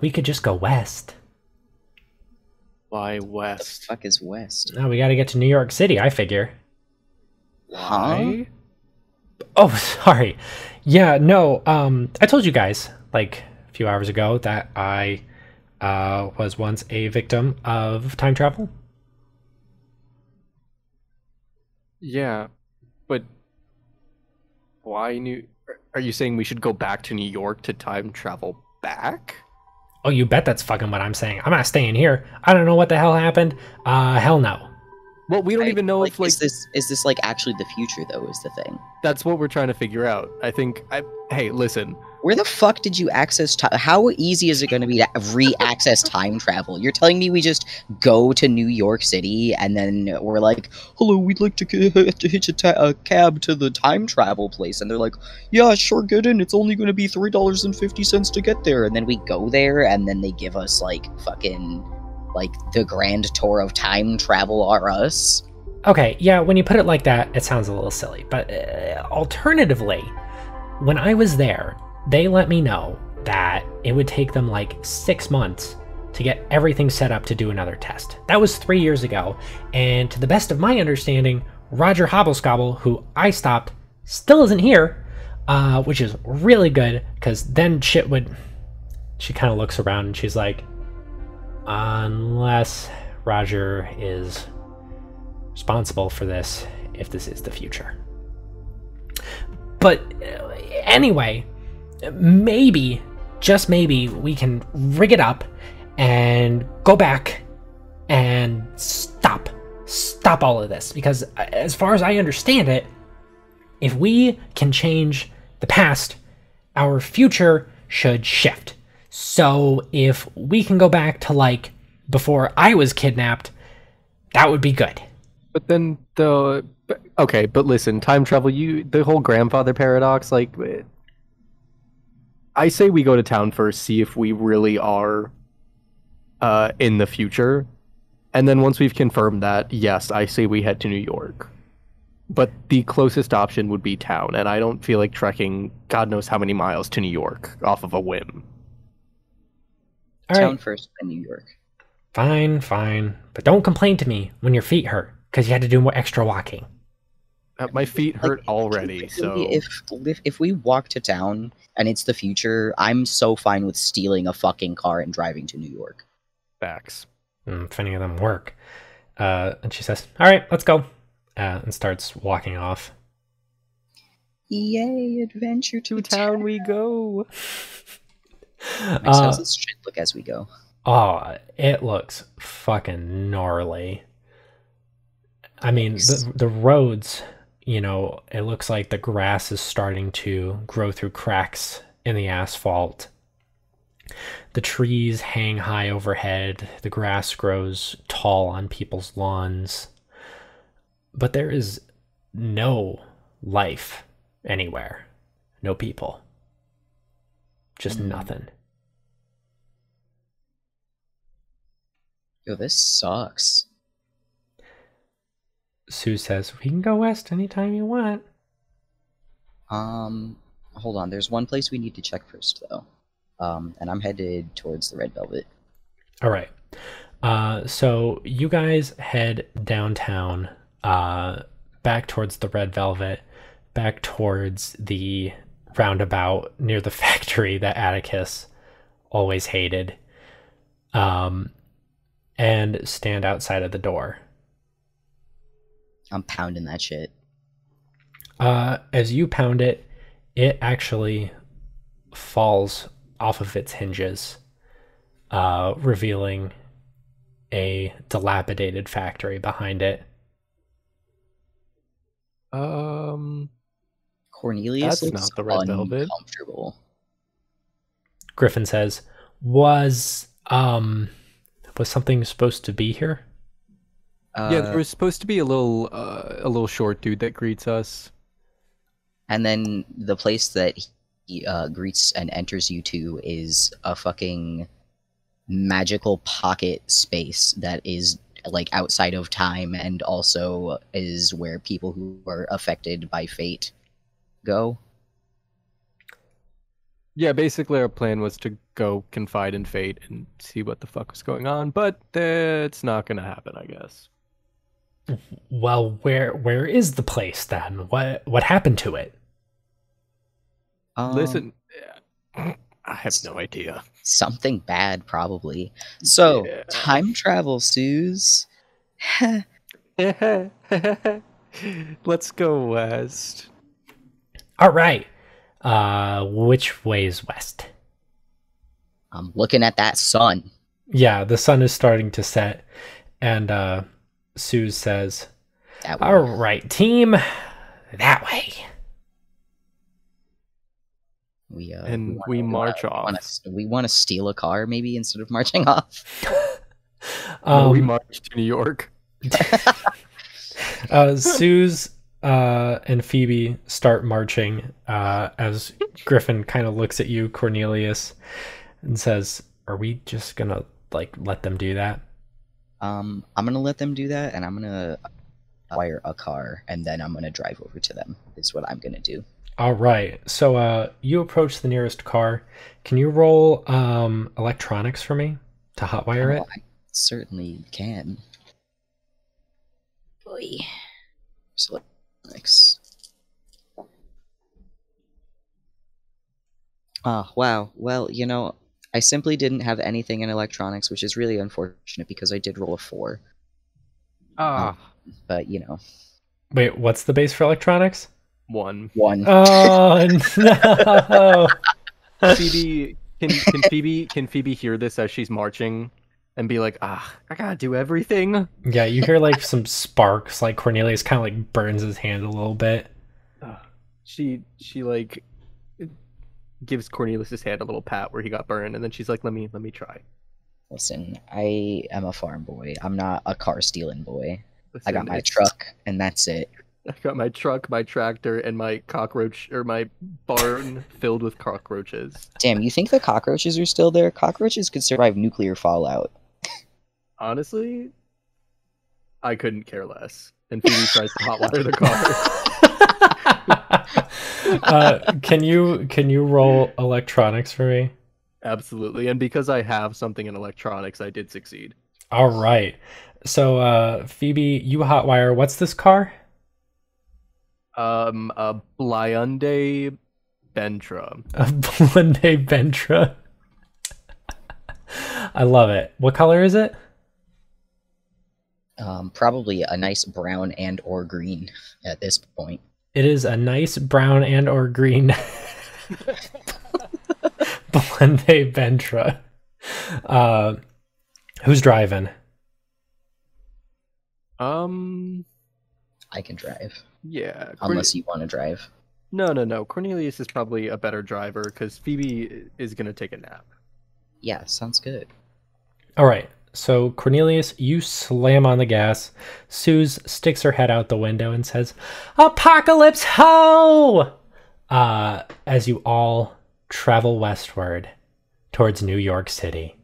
We could just go west. Why What the west? fuck is west? No, we got to get to New York City, I figure. Huh? Oh, sorry. Yeah, no, I told you guys, like, a few hours ago that I was once a victim of time travel. Yeah, but why New? Are you saying we should go back to New York to time travel back? Oh, you bet that's fucking what I'm saying. I'm not staying here. I don't know what the hell happened. Hell no. Well, we don't even know if like is this like actually the future though? Is the thing. that's what we're trying to figure out. Hey, listen. Where the fuck did you access time? How easy is it going to be to re-access time travel? You're telling me we just go to New York City and then we're like, hello, we'd like to hitch a cab to the time travel place. And they're like, yeah, sure, get in. It's only going to be $3.50 to get there. And then we go there and then they give us like fucking like the grand tour of time travel are us. Okay, yeah, when you put it like that, it sounds a little silly. But alternatively, when I was there, they let me know that it would take them like 6 months to get everything set up to do another test. That was 3 years ago, and to the best of my understanding, Roger Hobblescobble, who I stopped, still isn't here, which is really good, because then shit would... She kind of looks around and she's like, unless Roger is responsible for this, if this is the future. But anyway, maybe, just maybe, we can rig it up and go back and stop all of this. Because as far as I understand it, if we can change the past, our future should shift. So if we can go back to like before I was kidnapped, that would be good. But then okay, but listen, time travel, the whole grandfather paradox, like I say we go to town first, see if we really are in the future. And then once we've confirmed that, yes, I say we head to New York. But the closest option would be town, and I don't feel like trekking God knows how many miles to New York off of a whim. All Town right. first, then New York. Fine. But don't complain to me when your feet hurt, because you had to do more extra walking. My feet hurt already, so... If we walk to town and it's the future, I'm so fine with stealing a fucking car and driving to New York. Facts. If any of them work. And she says, "All right, let's go," and starts walking off. Yay, adventure to town we go. Max, how's this shit look as we go? Oh, it looks fucking gnarly. I mean, the roads, you know, it looks like the grass is starting to grow through cracks in the asphalt. The trees hang high overhead. The grass grows tall on people's lawns. But there is no life anywhere. No people. Just nothing. Yo, this sucks. Sue says, "We can go west anytime you want." Hold on. There's one place we need to check first, though. And I'm headed towards the Red Velvet. All right. So you guys head downtown, back towards the Red Velvet, back towards the roundabout near the factory that Atticus always hated, and stand outside of the door. I'm pounding that shit. As you pound it, it actually falls off of its hinges, revealing a dilapidated factory behind it. Cornelius That's looks not the Red Velvet. uncomfortable. Griffin says, Was something supposed to be here? Yeah, there was supposed to be a little short dude that greets us. And then the place that he greets and enters you to is a fucking magical pocket space that is like outside of time and also is where people who are affected by fate go. Yeah, basically our plan was to go confide in fate and see what the fuck was going on, but it's not gonna happen, I guess. Well, where is the place then? What happened to it? Listen, I have no idea. Something bad, probably. So, Yeah. time travel, Suze. Let's go west. All right. Which way is west? I'm looking at that sun. Yeah, the sun is starting to set, and Sue says, That way. "All right, team, that way." We march off. We want to steal a car, maybe, instead of marching off. No, we march to New York. Suze and Phoebe start marching as Griffin kind of looks at you, Cornelius, and says, "Are we just gonna let them do that?" I'm gonna let them do that, and I'm gonna wire a car, and then I'm gonna drive over to them. Is what I'm gonna do. All right. So you approach the nearest car. Can you roll electronics for me to hotwire it? I certainly can. Boy. So electronics. Oh, wow. Well, you know, I simply didn't have anything in electronics, which is really unfortunate because I did roll a 4. But, you know. Wait, what's the base for electronics? 1. Oh no! Phoebe, can Phoebe hear this as she's marching and be like, I gotta do everything? Yeah, you hear some sparks. Like Cornelius kind of burns his hand a little bit. She gives Cornelius' hand a little pat where he got burned, and then she's like, let me try. Listen, I am a farm boy. I'm not a car stealing boy. Listen, I got my truck, and that's it. I got my truck, my tractor, and my my barn filled with cockroaches. Damn, you think the cockroaches are still there? Cockroaches could survive nuclear fallout. Honestly, I couldn't care less. And Phoebe tries to hotwire the car. Can you roll electronics for me? Absolutely. And because I have something in electronics, I did succeed. All right. So Phoebe, you hotwire. What's this car? A Hyundai Bentra. A Hyundai Bentra. I love it. What color is it? Probably a nice brown and or green at this point. It is a nice brown and or green Blende Ventra. Who's driving? I can drive. Yeah. Unless you want to drive. No. Cornelius is probably a better driver because Phoebe is gonna take a nap. Yeah, sounds good. All right. So Cornelius, you slam on the gas. Suze sticks her head out the window and says, "Apocalypse ho!" As you all travel westward towards New York City.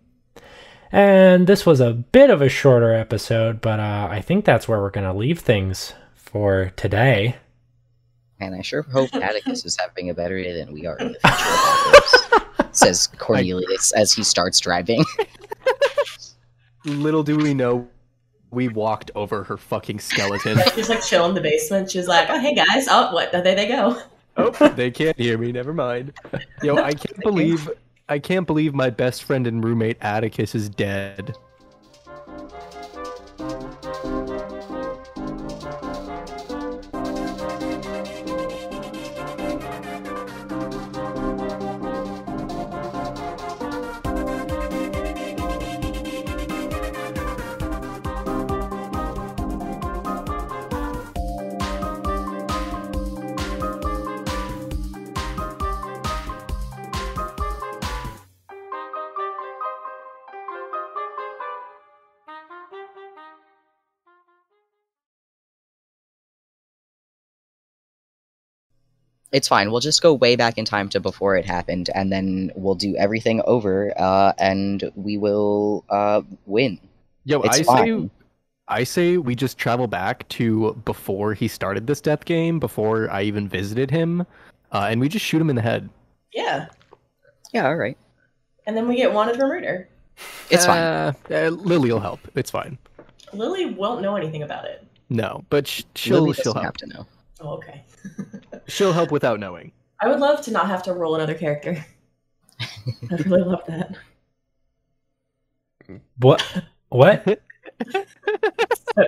And this was a bit of a shorter episode, but I think that's where we're going to leave things for today. And I sure hope Atticus is having a better day than we are in the future apocalypse, says Cornelius as he starts driving. Little do we know, we walked over her fucking skeleton. She's like chilling in the basement. She's like, "Oh, hey guys. Oh, what? There they go." Oh, they can't hear me. Never mind. Yo, I can't believe my best friend and roommate Atticus is dead. It's fine. We'll just go way back in time to before it happened, and then we'll do everything over, and we will win. Yo, It's fine. I say we just travel back to before he started this death game, before I even visited him, and we just shoot him in the head. Yeah. Yeah, all right. And then we get wanted for murder. It's fine. Lily will help. It's fine. Lily won't know anything about it. No, but she'll Lily doesn't help. have to know. Oh, okay. She'll help without knowing. I would love to not have to roll another character. I really love that. What? I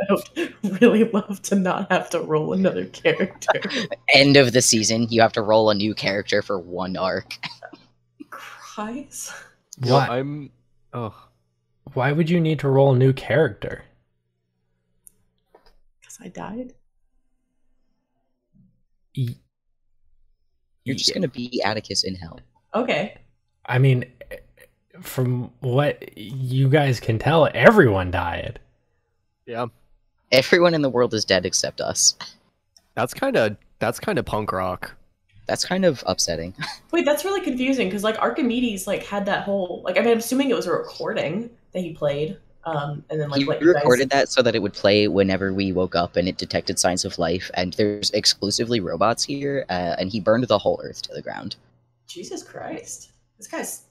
would really love to not have to roll another character. End of the season, you have to roll a new character for one arc. Christ. Yo, What? Why would you need to roll a new character? Because I died? You're just going to be Atticus in hell. Okay. I mean, from what you guys can tell, everyone died. Yeah. Everyone in the world is dead except us. That's kind of punk rock. That's kind of upsetting. Wait, that's really confusing because like Archimedes like had that whole like I mean I'm assuming it was a recording that he played, and then like He what you guys recorded that so that it would play whenever we woke up and it detected signs of life. And there's exclusively robots here, and he burned the whole Earth to the ground. Jesus Christ, this guy's.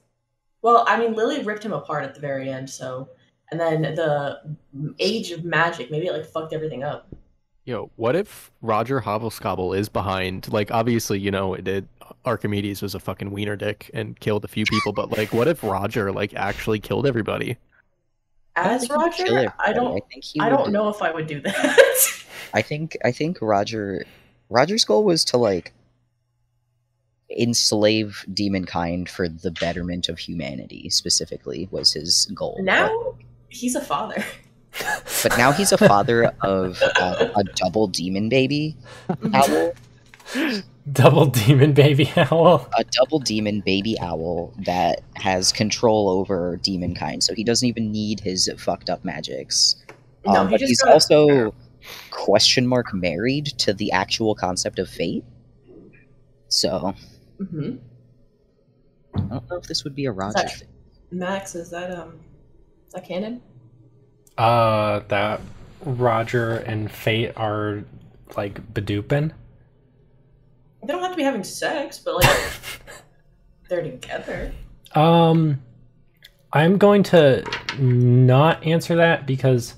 Well, I mean Lily ripped him apart at the very end, so and then the age of magic maybe it like fucked everything up. Yo, what if Roger Hobblescobble is behind? Like, obviously, Archimedes was a fucking wiener dick and killed a few people, but like, what if Roger like actually killed everybody? As Roger, I don't know if I would do that. I think Roger's goal was to like enslave demon kind for the betterment of humanity. Specifically, was his goal. Now he's a father. But now he's a father of a double demon baby owl. Double demon baby owl? A double demon baby owl that has control over demon kind, so he doesn't even need his fucked up magics. No, but he's also question mark married to the actual concept of fate. So I don't know if this would be a Roger thing. Max, is that canon? That Roger and Fate are like bedooping. They don't have to be having sex, but like they're together. I'm going to not answer that because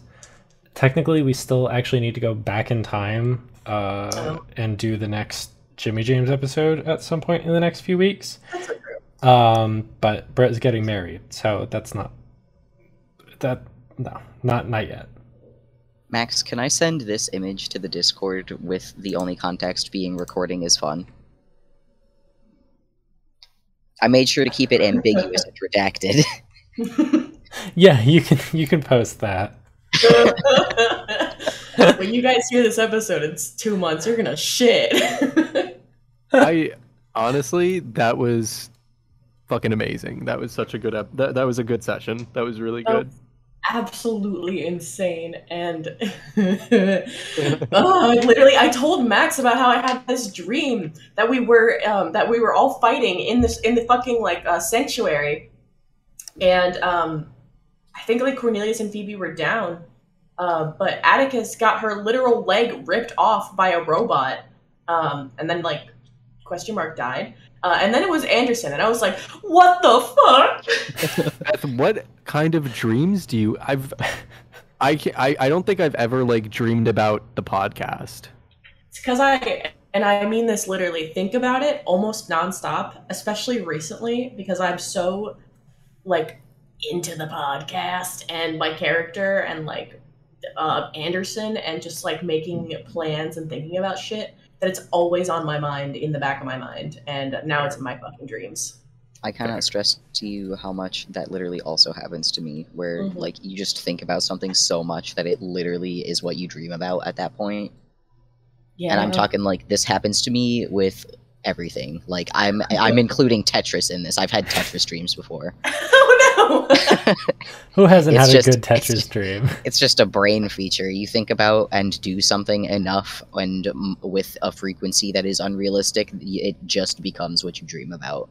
technically we still actually need to go back in time and do the next Jimmy James episode at some point in the next few weeks. That's so true. But Brett is getting married, so that's not that. No, not yet. Max, can I send this image to the Discord with the only context being recording is fun? I made sure to keep it ambiguous and redacted. Yeah, you can post that. When you guys hear this episode, it's 2 months. You're gonna shit. Honestly, that was fucking amazing. That was such a good that was a good session. That was really good. Absolutely insane. And I told Max about how I had this dream that we were all fighting in the fucking like sanctuary, and I think like Cornelius and Phoebe were down, but Atticus got her literal leg ripped off by a robot, and then like question mark died. And then it was Anderson, and I was like, "What the fuck?" Beth, what kind of dreams do you? I don't think I've ever like dreamed about the podcast. It's because and I mean this literally, think about it almost nonstop, especially recently, because I'm so like into the podcast and my character and like Anderson and just like making plans and thinking about shit. That it's always on my mind, in the back of my mind, and now it's in my fucking dreams. I cannot stress to you how much that literally also happens to me, where like you just think about something so much that it literally is what you dream about at that point. Yeah. And I'm talking like this happens to me with everything. Like I'm including Tetris in this. I've had Tetris dreams before. Oh no! Who hasn't had a good Tetris dream? It's just a brain feature. You think about and do something enough and with a frequency that is unrealistic, it just becomes what you dream about.